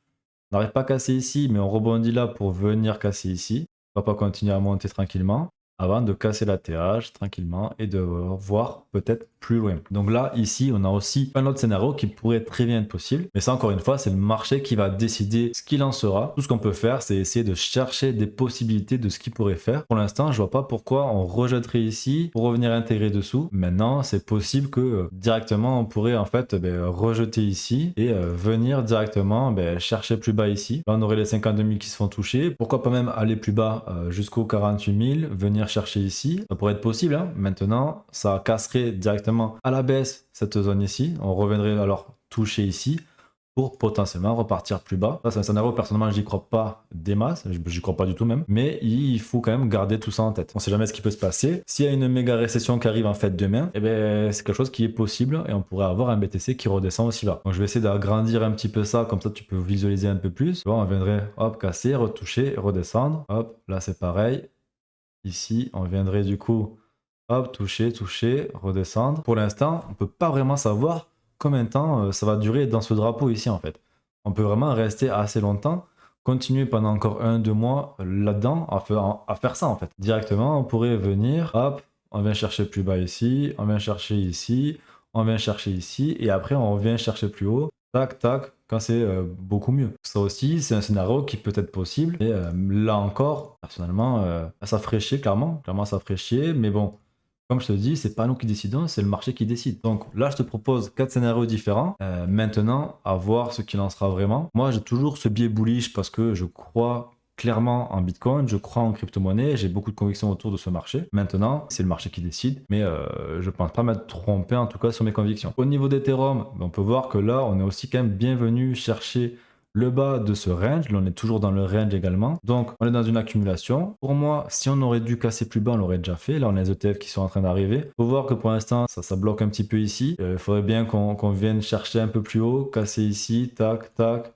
On n'arrive pas à casser ici mais on rebondit là pour venir casser ici. On va pas continuer à monter tranquillement avant de casser la TH tranquillement et de voir peut-être plus loin. Donc là, ici, on a aussi un autre scénario qui pourrait très bien être possible. Mais ça, encore une fois, c'est le marché qui va décider ce qu'il en sera. Tout ce qu'on peut faire, c'est essayer de chercher des possibilités de ce qu'il pourrait faire. Pour l'instant, je vois pas pourquoi on rejetterait ici pour revenir intégrer dessous. Maintenant, c'est possible que directement, on pourrait en fait rejeter ici et venir directement chercher plus bas ici. Là, on aurait les 52 000 qui se font toucher. Pourquoi pas même aller plus bas jusqu'aux 48 000, venir chercher ici. Ça pourrait être possible. Hein. Maintenant, ça casserait directement à la baisse cette zone ici. On reviendrait alors toucher ici pour potentiellement repartir plus bas. Ça, c'est un scénario, personnellement, j'y crois pas des masses, j'y crois pas du tout même, mais il faut quand même garder tout ça en tête. On sait jamais ce qui peut se passer. S'il y a une méga récession qui arrive en fait demain, eh ben, c'est quelque chose qui est possible et on pourrait avoir un BTC qui redescend aussi bas. Donc je vais essayer d'agrandir un petit peu ça, comme ça tu peux visualiser un peu plus. Tu vois, on viendrait, hop, casser, retoucher, redescendre. Hop, là c'est pareil. Ici, on viendrait du coup, hop, toucher, redescendre. Pour l'instant, on ne peut pas vraiment savoir combien de temps ça va durer dans ce drapeau ici en fait. On peut vraiment rester assez longtemps, continuer pendant encore 1-2 mois là-dedans à faire ça en fait. Directement, on pourrait venir, hop, on vient chercher plus bas ici, on vient chercher ici, on vient chercher ici, et après on vient chercher plus haut. Tac, tac, quand c'est beaucoup mieux. Ça aussi, c'est un scénario qui peut être possible. Et là encore, personnellement, ça ferait chier, clairement. Clairement, ça ferait chier. Mais bon, comme je te dis, c'est pas nous qui décidons, c'est le marché qui décide. Donc là, je te propose 4 scénarios différents. Maintenant, à voir ce qu'il en sera vraiment. Moi, j'ai toujours ce biais bullish parce que je crois clairement en Bitcoin, je crois en crypto-monnaie, j'ai beaucoup de convictions autour de ce marché. Maintenant, c'est le marché qui décide, mais je pense pas m'être trompé en tout cas sur mes convictions. Au niveau d'Ethereum, on peut voir que là, on est aussi quand même bienvenu chercher le bas de ce range. Là, on est toujours dans le range également. Donc, on est dans une accumulation. Pour moi, si on aurait dû casser plus bas, on l'aurait déjà fait. Là, on a les ETF qui sont en train d'arriver. Il faut voir que pour l'instant, ça bloque un petit peu ici. Il faudrait bien qu'on vienne chercher un peu plus haut, casser ici, tac, tac.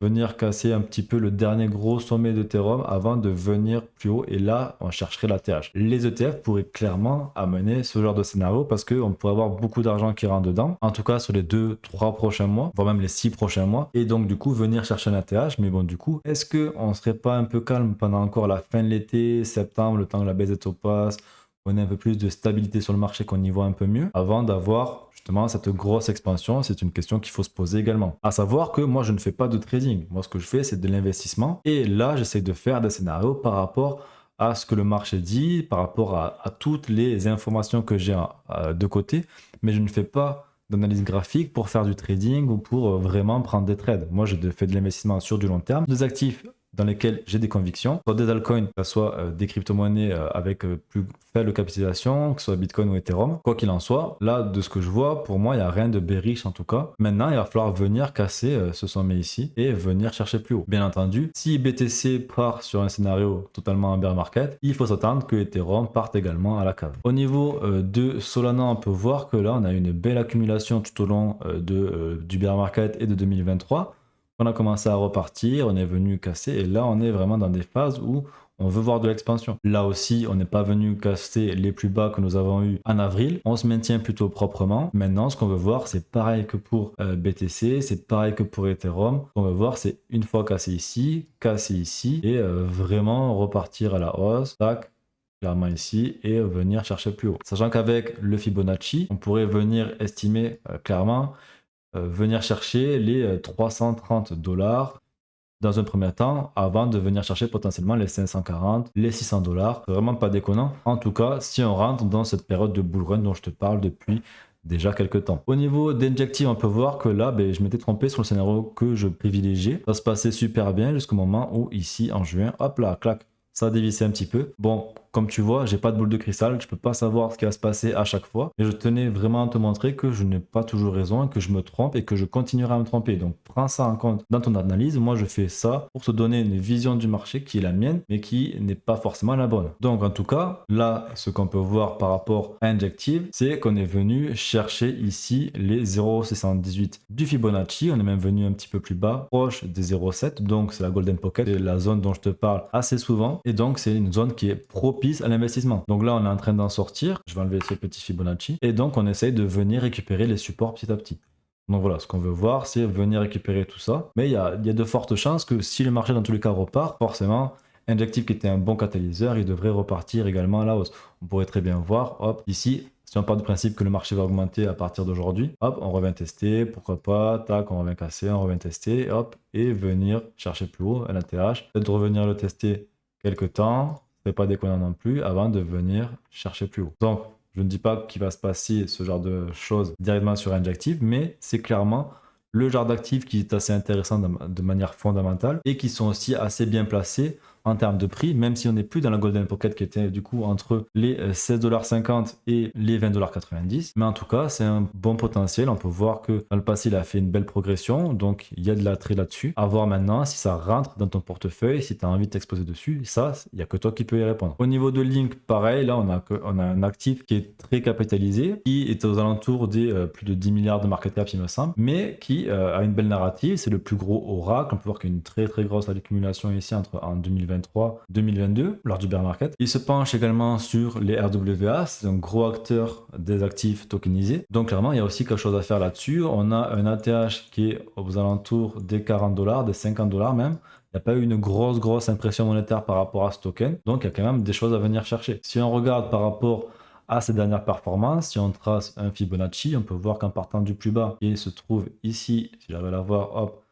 venir casser un petit peu le dernier gros sommet d'Ethereum avant de venir plus haut. Et là, on chercherait la TH. Les ETF pourraient clairement amener ce genre de scénario parce qu'on pourrait avoir beaucoup d'argent qui rentre dedans. En tout cas, sur les 2-3 prochains mois, voire même les 6 prochains mois. Et donc, du coup, venir chercher un ATH. Mais bon, du coup, est-ce qu'on ne serait pas un peu calme pendant encore la fin de l'été, septembre, le temps que la baisse des taux passe, on ait un peu plus de stabilité sur le marché, qu'on y voit un peu mieux, avant d'avoir justement cette grosse expansion? C'est une question qu'il faut se poser également. À savoir que moi, je ne fais pas de trading. Moi, ce que je fais, c'est de l'investissement. Et là, j'essaie de faire des scénarios par rapport à ce que le marché dit, par rapport à toutes les informations que j'ai de côté. Mais je ne fais pas d'analyse graphique pour faire du trading ou pour vraiment prendre des trades. Moi, je fais de l'investissement sur du long terme, des actifs dans lesquels j'ai des convictions, soit des altcoins, que ce soit des crypto-monnaies avec plus faible capitalisation, que ce soit Bitcoin ou Ethereum. Quoi qu'il en soit, là, de ce que je vois, pour moi, il n'y a rien de bearish en tout cas. Maintenant, il va falloir venir casser ce sommet ici et venir chercher plus haut. Bien entendu, si BTC part sur un scénario totalement en bear market, il faut s'attendre que Ethereum parte également à la cave. Au niveau de Solana, on peut voir que là, on a une belle accumulation tout au long du bear market et de 2023. On a commencé à repartir, on est venu casser et là on est vraiment dans des phases où on veut voir de l'expansion. Là aussi, on n'est pas venu casser les plus bas que nous avons eu en avril. On se maintient plutôt proprement. Maintenant, ce qu'on veut voir, c'est pareil que pour BTC, c'est pareil que pour Ethereum. Ce qu'on veut voir, c'est une fois cassé ici et vraiment repartir à la hausse. Tac, clairement ici et venir chercher plus haut. Sachant qu'avec le Fibonacci, on pourrait venir estimer clairement venir chercher les 330 dollars dans un premier temps avant de venir chercher potentiellement les 540, les 600 dollars. C'est vraiment pas déconnant. En tout cas, si on rentre dans cette période de bull run dont je te parle depuis déjà quelques temps. Au niveau d'injective, on peut voir que là, je m'étais trompé sur le scénario que je privilégiais. Ça se passait super bien jusqu'au moment où ici en juin, hop là, clac, ça a dévissé un petit peu. Bon, comme tu vois, j'ai pas de boule de cristal, je peux pas savoir ce qui va se passer à chaque fois. Mais je tenais vraiment à te montrer que je n'ai pas toujours raison et que je me trompe et que je continuerai à me tromper. Donc prends ça en compte dans ton analyse. Moi, je fais ça pour te donner une vision du marché qui est la mienne, mais qui n'est pas forcément la bonne. Donc en tout cas, là, ce qu'on peut voir par rapport à Injective, c'est qu'on est venu chercher ici les 0,78 du Fibonacci. On est même venu un petit peu plus bas, proche des 0,7. Donc c'est la Golden Pocket, c'est la zone dont je te parle assez souvent. Et donc c'est une zone qui est propice à l'investissement. Donc là, on est en train d'en sortir. Je vais enlever ce petit Fibonacci. Et donc, on essaye de venir récupérer les supports petit à petit. Donc voilà, ce qu'on veut voir, c'est venir récupérer tout ça. Mais il y a de fortes chances que si le marché, dans tous les cas, repart, forcément, Injective, qui était un bon catalyseur, il devrait repartir également à la hausse. On pourrait très bien voir, hop, ici, si on part du principe que le marché va augmenter à partir d'aujourd'hui, hop, on revient tester, pourquoi pas, tac, on revient casser, on revient tester, hop, et venir chercher plus haut un ATH, peut-être revenir le tester quelques temps, pas déconnant non plus, avant de venir chercher plus haut. Donc, je ne dis pas qu'il va se passer ce genre de choses directement sur Injective, mais c'est clairement le genre d'actifs qui est assez intéressant de manière fondamentale et qui sont aussi assez bien placés en termes de prix, même si on n'est plus dans la Golden Pocket qui était du coup entre les 16,50$ et les 20,90$. Mais en tout cas, c'est un bon potentiel. On peut voir que dans le passé, il a fait une belle progression, donc il y a de l'attrait là-dessus. À voir maintenant si ça rentre dans ton portefeuille, si tu as envie de t'exposer dessus. Ça, il n'y a que toi qui peux y répondre. Au niveau de Link, pareil, là, on a un actif qui est très capitalisé, qui est aux alentours des plus de 10 milliards de market cap, il me semble, mais qui a une belle narrative. C'est le plus gros Oracle. On peut voir qu'il y a une très très grosse accumulation ici en 2023-2022 lors du bear market. Il se penche également sur les RWA, c'est un gros acteur des actifs tokenisés. Donc clairement, il y a aussi quelque chose à faire là-dessus. On a un ATH qui est aux alentours des 40$, des 50$ même. Il n'y a pas eu une grosse impression monétaire par rapport à ce token. Donc il y a quand même des choses à venir chercher. Si on regarde par rapport à ces dernières performances, si on trace un Fibonacci, on peut voir qu'en partant du plus bas, il se trouve ici, si j'arrive à la voir, hop,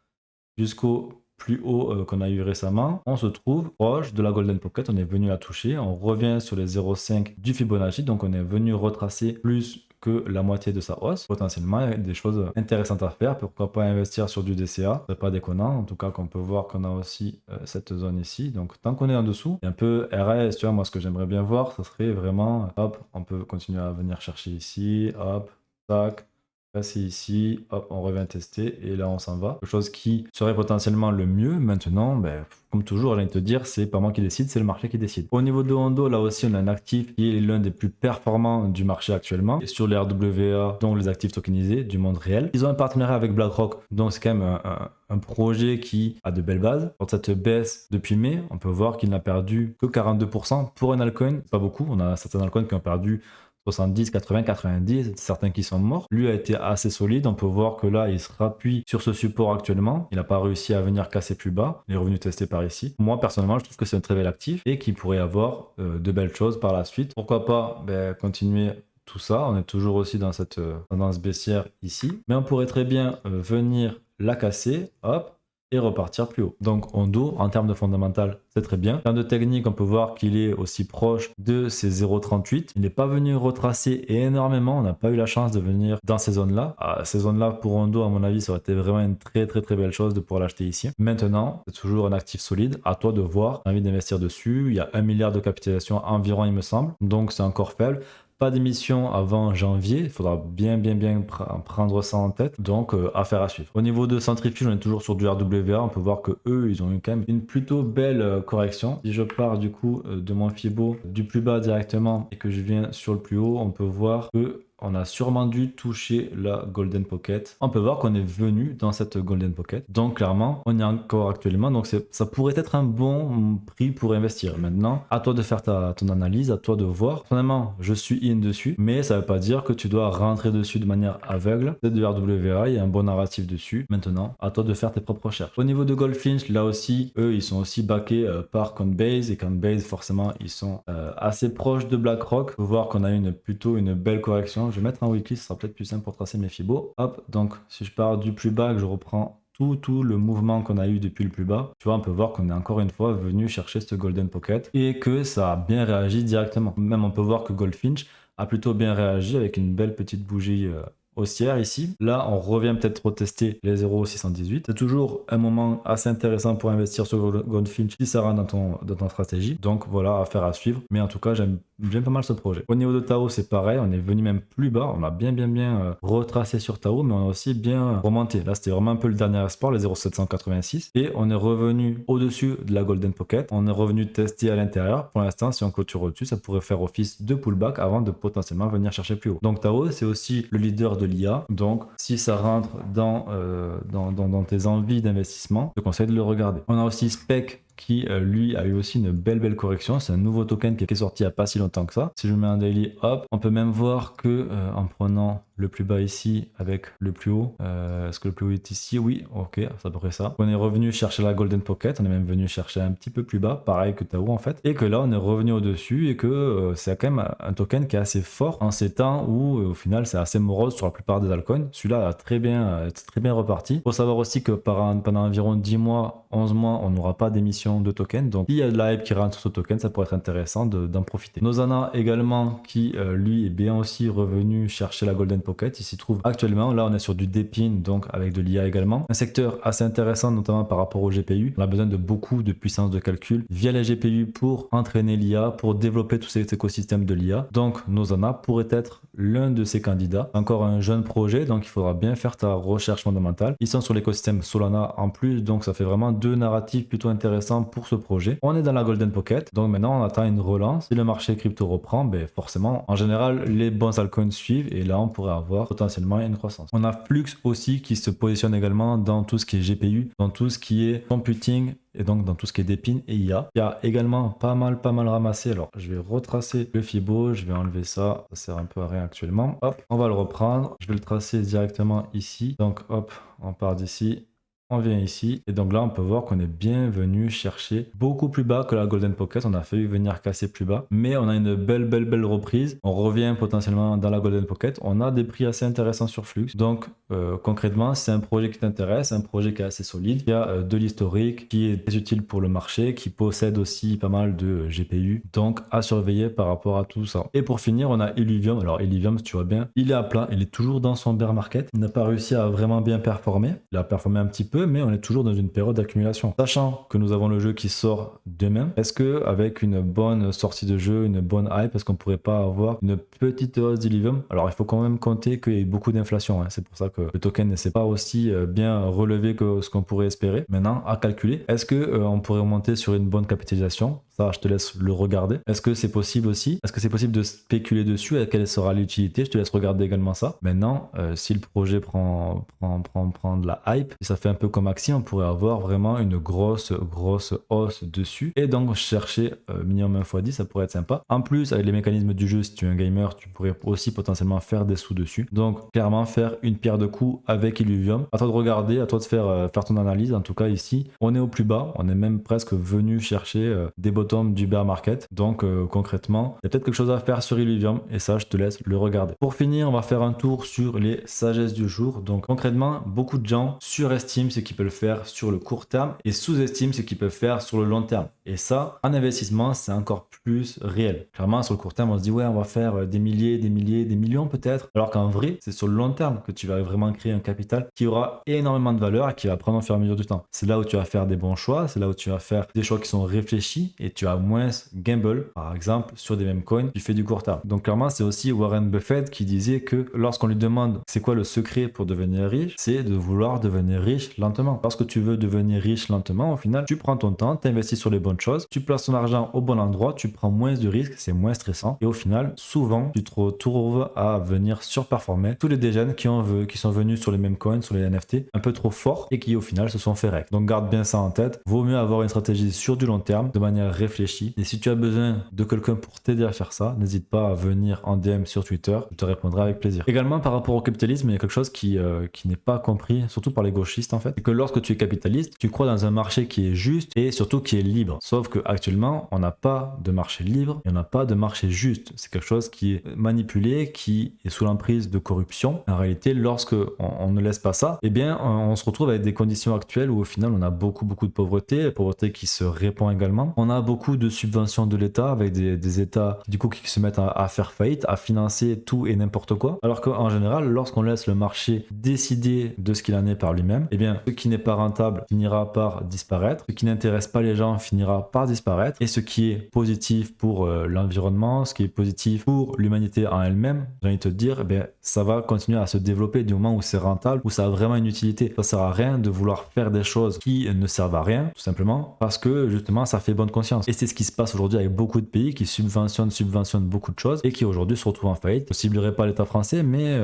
jusqu'au plus haut qu'on a eu récemment, on se trouve proche de la Golden Pocket, on est venu la toucher, on revient sur les 0,5 du Fibonacci, donc on est venu retracer plus que la moitié de sa hausse. Potentiellement, il y a des choses intéressantes à faire, pourquoi pas investir sur du DCA, c'est pas déconnant, en tout cas qu'on peut voir qu'on a aussi cette zone ici, donc tant qu'on est en dessous, il y a un peu RS, tu vois, moi ce que j'aimerais bien voir, ce serait vraiment, hop, on peut continuer à venir chercher ici, hop, tac, Passer ici, hop, on revient tester et là on s'en va. Quelque chose qui serait potentiellement le mieux. Maintenant, ben, comme toujours, j'ai envie de te dire, c'est pas moi qui décide, c'est le marché qui décide. Au niveau de Hondo, là aussi, on a un actif qui est l'un des plus performants du marché actuellement. Et sur les RWA, donc les actifs tokenisés du monde réel. Ils ont un partenariat avec BlackRock, donc c'est quand même un projet qui a de belles bases. Pour cette baisse depuis mai, on peut voir qu'il n'a perdu que 42% pour un altcoin. C'est pas beaucoup, on a certains altcoins qui ont perdu 70, 80, 90, certains qui sont morts. Lui a été assez solide. On peut voir que là, il se rappuie sur ce support actuellement. Il n'a pas réussi à venir casser plus bas. Les revenus testés par ici. Moi, personnellement, je trouve que c'est un très bel actif et qu'il pourrait avoir de belles choses par la suite. Pourquoi pas continuer tout ça. On est toujours aussi dans cette tendance baissière ici. Mais on pourrait très bien venir la casser. Hop. Et repartir plus haut. Donc Hondo, en termes de fondamental, c'est très bien. En termes de technique, on peut voir qu'il est aussi proche de ces 0,38. Il n'est pas venu retracer énormément. On n'a pas eu la chance de venir dans ces zones-là. Ces zones-là, pour Hondo, à mon avis, ça aurait été vraiment une très belle chose de pouvoir l'acheter ici. Maintenant, c'est toujours un actif solide. À toi de voir. J'ai envie d'investir dessus. Il y a 1 milliard de capitalisation environ, il me semble. Donc c'est encore faible. Pas d'émission avant janvier, il faudra bien prendre ça en tête, donc affaire à suivre. Au niveau de Centrifuge, on est toujours sur du RWA, on peut voir que eux, ils ont eu quand même une plutôt belle correction. Si je pars du coup de mon Fibo du plus bas directement et que je viens sur le plus haut, on peut voir que on a sûrement dû toucher la Golden Pocket. On peut voir qu'on est venu dans cette Golden Pocket. Donc clairement, on y est encore actuellement. Donc ça pourrait être un bon prix pour investir. Maintenant, à toi de faire ton analyse, à toi de voir. Personnellement, je suis in dessus, mais ça ne veut pas dire que tu dois rentrer dessus de manière aveugle. C'est de RWA, il y a un bon narratif dessus. Maintenant, à toi de faire tes propres recherches. Au niveau de Goldfinch, là aussi, eux, ils sont aussi backés par Coinbase. Et Coinbase, forcément, ils sont assez proches de BlackRock. On peut voir qu'on a plutôt une belle correction. Je vais mettre un weekly, ce sera peut-être plus simple pour tracer mes fibos. Hop, donc si je pars du plus bas, que je reprends tout le mouvement qu'on a eu depuis le plus bas, tu vois, on peut voir qu'on est encore une fois venu chercher ce Golden Pocket et que ça a bien réagi directement. Même on peut voir que Goldfinch a plutôt bien réagi avec une belle petite bougie haussière ici. Là, on revient peut-être retester les 0,618. C'est toujours un moment assez intéressant pour investir sur Goldfinch si ça rentre dans ton stratégie. Donc voilà, affaire à suivre. Mais en tout cas, j'aime pas mal ce projet. Au niveau de Tao, c'est pareil. On est venu même plus bas. On a bien retracé sur Tao, mais on a aussi bien remonté. Là, c'était vraiment un peu le dernier espoir, les 0,786. Et on est revenu au-dessus de la Golden Pocket. On est revenu tester à l'intérieur. Pour l'instant, si on clôture au-dessus, ça pourrait faire office de pullback avant de potentiellement venir chercher plus haut. Donc Tao, c'est aussi le leader de l'IA. Donc, si ça rentre dans tes envies d'investissement, je te conseille de le regarder. On a aussi Spec qui lui a eu aussi une belle correction. C'est un nouveau token qui est sorti il n'y a pas si longtemps que ça. Si je mets un daily, hop, on peut même voir que en prenant le plus bas ici avec le plus haut, est-ce que le plus haut est ici? Oui, ok, c'est à peu près ça. On est revenu chercher la Golden Pocket, on est même venu chercher un petit peu plus bas, pareil que Tao en fait, et que là on est revenu au-dessus et que c'est quand même un token qui est assez fort en ces temps où au final c'est assez morose sur la plupart des altcoins. Celui-là a très bien reparti. Faut savoir aussi que pendant environ 10 mois, 11 mois, on n'aura pas d'émission de tokens. Donc, s'il y a de la hype qui rentre sur ce token, ça pourrait être intéressant d'en profiter. Nozana également, qui lui est bien aussi revenu chercher la Golden Pocket. Il s'y trouve actuellement. Là, on est sur du DePIN, donc avec de l'IA également. Un secteur assez intéressant, notamment par rapport au GPU. On a besoin de beaucoup de puissance de calcul via les GPU pour entraîner l'IA, pour développer tout cet écosystème de l'IA. Donc, Nozana pourrait être l'un de ces candidats. Encore un jeune projet, donc il faudra bien faire ta recherche fondamentale. Ils sont sur l'écosystème Solana en plus, donc ça fait vraiment deux narratifs plutôt intéressants pour ce projet. On est dans la Golden Pocket, donc maintenant on attend une relance. Si le marché crypto reprend, ben forcément, en général, les bons altcoins suivent et là on pourrait avoir potentiellement une croissance. On a Flux aussi qui se positionne également dans tout ce qui est GPU, dans tout ce qui est computing et donc dans tout ce qui est DePIN et IA. Il y a également pas mal ramassé. Alors je vais retracer le Fibo, je vais enlever ça, ça sert un peu à rien actuellement. Hop, on va le reprendre. Je vais le tracer directement ici. Donc hop, on part d'ici. On vient ici et donc là on peut voir qu'on est bien venu chercher beaucoup plus bas que la Golden Pocket. On a failli venir casser plus bas, mais on a une belle reprise. On revient potentiellement dans la Golden Pocket. On a des prix assez intéressants sur Flux. Donc concrètement, c'est un projet qui t'intéresse, un projet qui est assez solide, qui a de l'historique, qui est très utile pour le marché, qui possède aussi pas mal de GPU. Donc à surveiller par rapport à tout ça. Et pour finir, on a Illuvium. Alors Illuvium, si tu vois bien, il est à plat, il est toujours dans son bear market. Il n'a pas réussi à vraiment bien performer. Il a performé un petit peu peu, mais on est toujours dans une période d'accumulation. Sachant que nous avons le jeu qui sort demain, est-ce que avec une bonne sortie de jeu, une bonne hype, est-ce qu'on pourrait pas avoir une petite hausse d'Illivium? Alors il faut quand même compter qu'il y a eu beaucoup d'inflation, hein. C'est pour ça que le token ne s'est pas aussi bien relevé que ce qu'on pourrait espérer. Maintenant, à calculer, est-ce que on pourrait monter sur une bonne capitalisation? Ça, je te laisse le regarder. Est-ce que c'est possible aussi? Est-ce que c'est possible de spéculer dessus? Et quelle sera l'utilité? Je te laisse regarder également ça. Maintenant, si le projet prend de la hype, et ça fait un peu comme Axie, on pourrait avoir vraiment une grosse hausse dessus. Et donc, chercher minimum 1x10, ça pourrait être sympa. En plus, avec les mécanismes du jeu, si tu es un gamer, tu pourrais aussi potentiellement faire des sous dessus. Donc, clairement, faire une pierre de coups avec Illuvium. À toi de regarder, à toi de faire ton analyse. En tout cas, ici, on est au plus bas. On est même presque venu chercher des bottom du bear market. Donc concrètement, il y a peut-être quelque chose à faire sur Illuvium et ça, je te laisse le regarder. Pour finir, on va faire un tour sur les sagesses du jour. Donc concrètement, beaucoup de gens surestiment ce qu'ils peuvent faire sur le court terme et sous-estiment ce qu'ils peuvent faire sur le long terme. Et ça, en investissement, c'est encore plus réel. Clairement, sur le court terme, on se dit ouais, on va faire des milliers, des millions peut-être. Alors qu'en vrai, c'est sur le long terme que tu vas vraiment créer un capital qui aura énormément de valeur et qui va prendre au fur et à mesure du temps. C'est là où tu vas faire des bons choix, c'est là où tu vas faire des choix qui sont réfléchis et tu as moins gamble, par exemple, sur des mêmes coins, tu fais du court terme. Donc clairement, c'est aussi Warren Buffett qui disait que lorsqu'on lui demande c'est quoi le secret pour devenir riche, c'est de vouloir devenir riche lentement. Parce que tu veux devenir riche lentement, au final, tu prends ton temps, tu investis sur les bonnes choses, tu places ton argent au bon endroit, tu prends moins de risques, c'est moins stressant. Et au final, souvent, tu te retrouves à venir surperformer tous les dégènes qui sont venus sur les mêmes coins, sur les NFT, un peu trop forts et qui au final se sont fait rec. Donc garde bien ça en tête. Vaut mieux avoir une stratégie sur du long terme, de manière réfléchie. Et si tu as besoin de quelqu'un pour t'aider à faire ça, n'hésite pas à venir en DM sur Twitter, je te répondrai avec plaisir. Également, par rapport au capitalisme, il y a quelque chose qui n'est pas compris, surtout par les gauchistes en fait, c'est que lorsque tu es capitaliste, tu crois dans un marché qui est juste et surtout qui est libre. Sauf qu'actuellement, on n'a pas de marché libre et on n'a pas de marché juste. C'est quelque chose qui est manipulé, qui est sous l'emprise de corruption. En réalité, lorsque on ne laisse pas ça, eh bien, on se retrouve avec des conditions actuelles où au final, on a beaucoup de pauvreté, la pauvreté qui se répand également. On a beaucoup de subventions de l'État avec des États du coup qui se mettent à faire faillite, à financer tout et n'importe quoi. Alors qu'en général, lorsqu'on laisse le marché décider de ce qu'il en est par lui-même, eh bien, ce qui n'est pas rentable finira par disparaître, ce qui n'intéresse pas les gens finira par disparaître, et ce qui est positif pour l'environnement, ce qui est positif pour l'humanité en elle-même, j'ai envie de te dire, eh bien, ça va continuer à se développer du moment où c'est rentable, où ça a vraiment une utilité. Ça sert à rien de vouloir faire des choses qui ne servent à rien, tout simplement, parce que justement, ça fait bonne conscience. Et c'est ce qui se passe aujourd'hui avec beaucoup de pays qui subventionnent beaucoup de choses et qui aujourd'hui se retrouvent en faillite. Je ne ciblerai pas l'État français, mais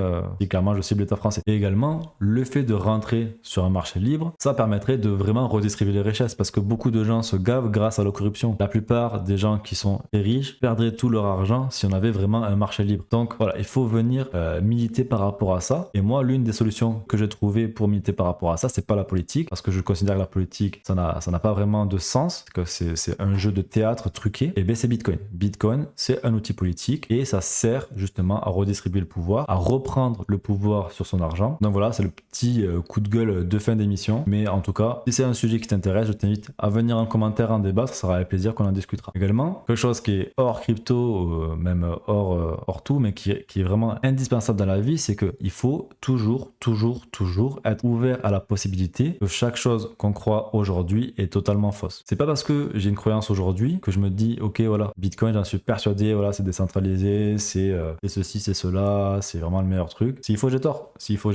clairement, je cible l'État français. Et également, le fait de rentrer sur un marché libre, ça permettrait de vraiment redistribuer les richesses parce que beaucoup de gens se gavent grâce à la corruption. La plupart des gens qui sont très riches perdraient tout leur argent si on avait vraiment un marché libre. Donc voilà, il faut venir militer par rapport à ça. Et moi, l'une des solutions que j'ai trouvées pour militer par rapport à ça, c'est pas la politique, parce que je considère que la politique, ça n'a pas vraiment de sens, que c'est un jeu de théâtre truqué. Et bien c'est Bitcoin. Bitcoin, c'est un outil politique et ça sert justement à redistribuer le pouvoir, à reprendre le pouvoir sur son argent. Donc voilà, c'est le petit coup de gueule de fin d'émission. Mais en tout cas, si c'est un sujet qui t'intéresse, je t'invite à venir en commentaire en débattre, ça sera avec plaisir qu'on en discutera. Également, quelque chose qui est hors crypto, même hors tout, mais qui est vraiment indispensable dans la vie, c'est qu'il faut toujours être ouvert à la possibilité que chaque chose qu'on croit aujourd'hui est totalement fausse. C'est pas parce que j'ai une croyance aujourd'hui que je me dis ok voilà, Bitcoin j'en suis persuadé, voilà c'est décentralisé, c'est ceci, c'est cela, c'est vraiment le meilleur truc. S'il faut j'ai tort, s'il faut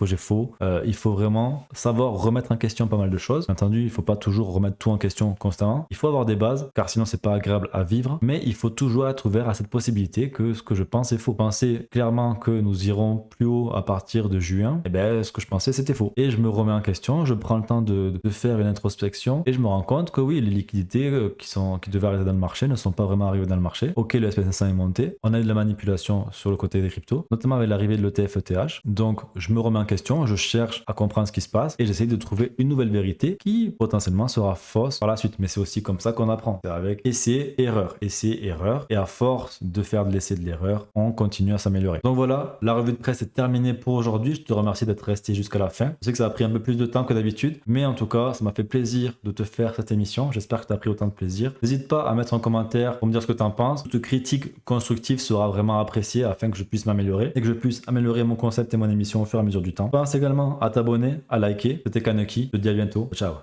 j'ai faux, il faut vraiment savoir remettre en question pas mal de choses. Bien entendu, il faut pas toujours remettre tout en question constamment. Il faut avoir des bases car sinon c'est pas agréable à vivre, mais il faut toujours être ouvert à cette possibilité que ce que je pense est faux. Penser clairement que nous irons plus haut à partir de juin, et ben ce que je pensais c'était faux. Et je me remets en question, je prends le temps de faire une introspection et je me rends compte que oui, les liquidités qui devaient arriver dans le marché ne sont pas vraiment arrivées dans le marché. Ok, le SP500 est monté, on a eu de la manipulation sur le côté des cryptos, notamment avec l'arrivée de l'ETF-ETH. Donc je me remets en question, je cherche à comprendre ce qui se passe et j'essaye de trouver une nouvelle vérité qui potentiellement sera fausse par la suite. Mais c'est aussi comme ça qu'on apprend, c'est avec essai, erreur, et à force de faire de l'essai de l'erreur, on continue à s'améliorer. Donc voilà, la revue de presse est terminée pour aujourd'hui. Je te remercie d'être resté jusqu'à la fin. Je sais que ça a pris un peu plus de temps que d'habitude, mais en tout cas, ça m'a fait plaisir de te faire cette émission. J'espère que tu as pris autant de plaisir. N'hésite pas à mettre un commentaire pour me dire ce que tu en penses. Toute critique constructive sera vraiment appréciée afin que je puisse m'améliorer et que je puisse améliorer mon concept et mon émission au fur et à mesure du temps. Pense également à t'abonner, à liker liker. C'était Kaneki. Je te dis à bientôt. Ciao.